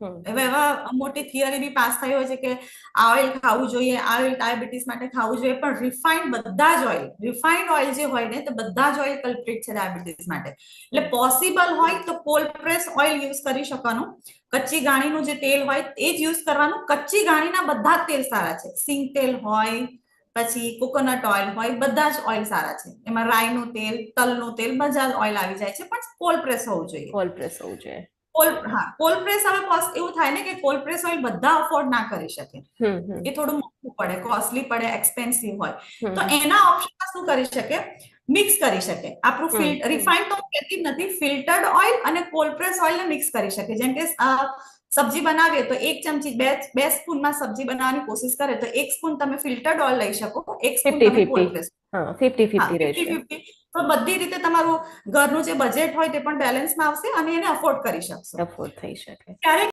હવે એવા મોટી થિયરી બી પાસ થઈ હોય છે કે આ ઓઇલ ખાવું જોઈએ, આ ઓઇલ ડાયાબિટીસ માટે ખાવું જોઈએ, પણ રિફાઇન્ડ બધા જ ઓઇલ, રિફાઇન્ડ ઓઇલ જે હોય ને, તો બધા જ ઓઇલ કલ્પ્રિટ છે ડાયાબિટીસ માટે. એટલે પોસિબલ હોય તો કોલ્ડ પ્રેસ ઓઇલ યુઝ કરી શકવાનું. કચ્ચી ઘાણીનું જે તેલ હોય એ જ યુઝ કરવાનું. કચ્ચી ઘાણીના બધા જ તેલ સારા છે. સિંગ તેલ હોય, પછી કોકોનટ ઓઇલ હોય, બધા જ ઓઇલ સારા છે. એમાં રાઈનું તેલ, તલનું તેલ, બધા જ ઓઇલ આવી જાય છે, પણ કોલ્ડ પ્રેસ હોવું જોઈએ. કોલ્ડ પ્રેસ હોવું જોઈએ. કોલ્ડ પ્રેસ હવે એવું થાય ને કે કોલ્ડ પ્રેસ ઓઇલ બધા અફોર્ડ ના કરી શકે. એ થોડું મોંઘું પડે, કોસ્ટલી પડે, એક્સપેન્સિવ હોય. તો એના ઓપ્શનમાં શું કરી શકે? મિક્સ કરી શકે. આપણું રિફાઇન્ડ તો હું કહેતી જ નથી, ફિલ્ટર્ડ ઓઇલ અને કોલ્ડ પ્રેસ ઓઇલને મિક્સ કરી શકે. જેમ કે સબ્જી બનાવીએ તો 1 ચમચી, બે સ્પૂનમાં સબ્જી બનાવવાની કોશિશ કરે તો 1 સ્પૂન તમે ફિલ્ટર્ડ ઓઇલ લઈ શકો, 1 સ્પૂન તમે કોલ્ડ પ્રેસ. 50-50 રહેશે. 50-50. તો બધી રીતે તમારું ઘરનું જે બજેટ હોય તે પણ બેલેન્સમાં આવશે અને એને અફોર્ડ કરી શકશો. અફોર્ડ થઈ શકે. ક્યારેક